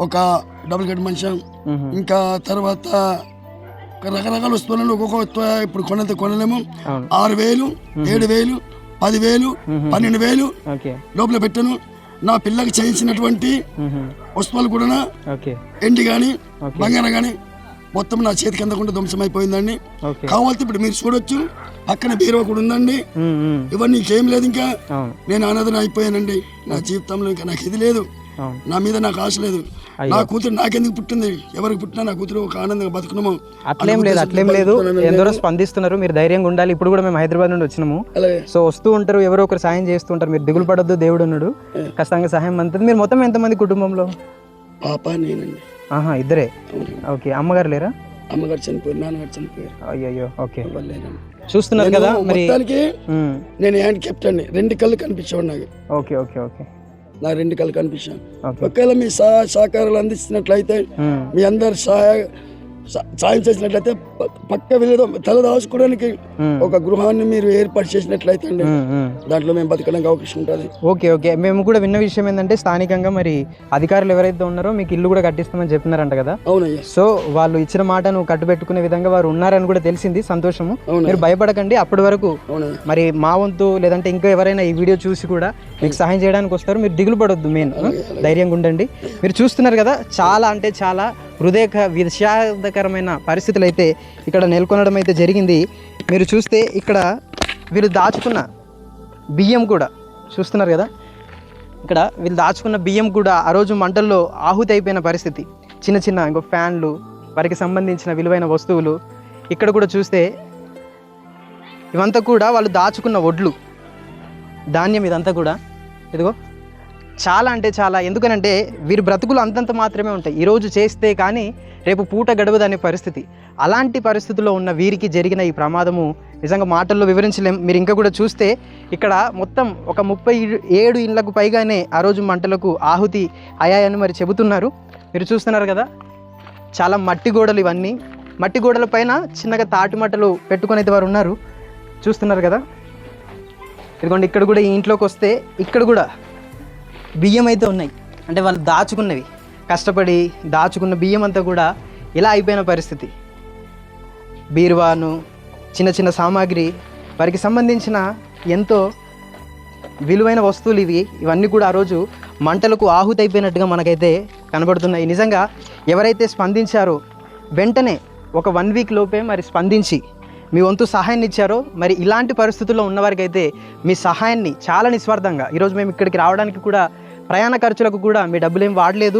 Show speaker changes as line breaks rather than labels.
ఒక double gate మంచం, ఇంకా తర్వాత రకరకాల వస్తువులను ఒక్కొక్క వస్తువు ఇప్పుడు కొనలేము. 6,000, 7,000, 10,000, 12,000 లోపల పెట్టాను. నా పిల్లకి చేయించినటువంటి వస్తువులు కూడా ఎండి కానీ బంగారం కానీ మొత్తం నా చేతికి అందకుండా ధ్వంసమైపోయిందండి. కావాలంటే ఇప్పుడు మీరు చూడొచ్చు, పక్కన బీరువా కూడా ఉందండి. ఇవన్నీ ఇంకేం లేదు. ఇంకా నేను అనాథన అయిపోయానండి. నా జీవితంలో ఇంకా నాకు ఇది లేదు, నా మీద నాకు ఆశ లేదు. నా కూతురు నాకెందుకు పుట్టింది, ఎవరికి పుట్టినా నా కూతురు ఒక ఆనందంగా బతుకున్నాము.
అట్లేం లేదు. ఎందరో స్పందిస్తున్నారు, మీరు ధైర్యంగా ఉండాలి. ఇప్పుడు కూడా మేము హైదరాబాద్ నుండి వచ్చినాము. సో వస్తూ ఉంటారు, ఎవరో ఒకరు సాయం చేస్తూ ఉంటారు. మీరు దిగులు పడొద్దు, దేవుడు ఉన్నాడు, ఖచ్చితంగా సహాయం అందుతుంది. మీరు మొత్తం ఎంతమంది కుటుంబంలో?
పాప నేనండి.
ఇద్దరే. ఓకే. అమ్మగారు లేరా?
అమ్మగారు చనిపోయారు, నాన్నగారు చనిపోయారు.
అయ్యో. ఓకే. చూస్తున్నారు కదా మరి.
నేను హ్యాండ్ కెప్టెన్, 2 కళ్ళు కనిపించేవాడు నాకు.
ఓకే.
నా 2 కళ్ళు కనిపించాను. ఒకవేళ మీ సహకారాలు అందిస్తున్నట్లయితే, మీ అందరు సాయం చేసినట్లయితే పక్క వెళ్ళేదో తల దాచుకోవడానికి ఒక గృహాన్ని మీరు ఏర్పాటు చేసినట్లయితే అండి, దాంట్లో మేము బతకడానికి అవకాశం ఉంటుంది.
ఓకే. మేము కూడా విన్న విషయం ఏంటంటే, స్థానికంగా మరి అధికారులు ఎవరైతే ఉన్నారో మీకు ఇల్లు కూడా కట్టిస్తామని చెప్పినారంట కదా.
అవునయ్యా.
సో వాళ్ళు ఇచ్చిన మాటను కట్టుబెట్టుకునే విధంగా వారు ఉన్నారని కూడా తెలిసింది. సంతోషము. మీరు భయపడకండి. అప్పటి వరకు మరి మా వంతు లేదంటే ఇంకా ఎవరైనా ఈ వీడియో చూసి కూడా మీకు సహాయం చేయడానికి వస్తారు. మీరు దిగులు పడొద్దు, మెయిన్ ధైర్యంగా ఉండండి. మీరు చూస్తున్నారు కదా, చాలా అంటే చాలా విషాదకరమైన పరిస్థితులు అయితే ఇక్కడ నెలకొనడం అయితే జరిగింది. మీరు చూస్తే ఇక్కడ వీళ్ళు దాచుకున్న బియ్యం కూడా చూస్తున్నారు కదా, ఇక్కడ వీళ్ళు దాచుకున్న బియ్యం కూడా ఆ రోజు మంటల్లో ఆహుతి అయిపోయిన పరిస్థితి. చిన్న ఇంకో ఫ్యాన్లు, వారికి సంబంధించిన విలువైన వస్తువులు. ఇక్కడ కూడా చూస్తే ఇవంతా కూడా వాళ్ళు దాచుకున్న వడ్లు, ధాన్యం, ఇదంతా కూడా ఇదిగో చాలా అంటే చాలా. ఎందుకనంటే వీరి బ్రతుకులు అంతంత మాత్రమే ఉంటాయి. ఈరోజు చేస్తే కానీ రేపు పూట గడవదనే పరిస్థితి. అలాంటి పరిస్థితుల్లో ఉన్న వీరికి జరిగిన ఈ ప్రమాదము నిజంగా మాటల్లో వివరించలేం. మీరు ఇంకా కూడా చూస్తే ఇక్కడ మొత్తం ఒక 37 ఇళ్లకు పైగానే ఆ రోజు మంటలకు ఆహుతి అయ్యాయని మరి చెబుతున్నారు. మీరు చూస్తున్నారు కదా, చాలా మట్టి గోడలు, ఇవన్నీ మట్టి గోడల పైన చిన్నగా తాటి మట్టలు పెట్టుకొని అయితే వారు ఉన్నారు. చూస్తున్నారు కదా, ఇదిగోండి. ఇక్కడ కూడా ఈ ఇంట్లోకి వస్తే ఇక్కడ కూడా బియ్యం అయితే ఉన్నాయి. అంటే వాళ్ళు దాచుకున్నవి, కష్టపడి దాచుకున్న బియ్యం అంతా కూడా ఇలా అయిపోయిన పరిస్థితి. బీరువాను, చిన్న సామాగ్రి, వారికి సంబంధించిన ఎంతో విలువైన వస్తువులు ఇవన్నీ కూడా ఆ రోజు మంటలకు ఆహుతి అయిపోయినట్టుగా మనకైతే కనబడుతున్నాయి. నిజంగా ఎవరైతే స్పందించారో వెంటనే ఒక 1 వీక్ లోపే మరి స్పందించి మీ వంతు సహాయాన్ని ఇచ్చారో, మరి ఇలాంటి పరిస్థితుల్లో ఉన్నవారికి అయితే మీ సహాయాన్ని చాలా నిస్వార్థంగా, ఈరోజు మేము ఇక్కడికి రావడానికి కూడా ప్రయాణ ఖర్చులకు కూడా మీ డబ్బులు ఏం వాడలేదు.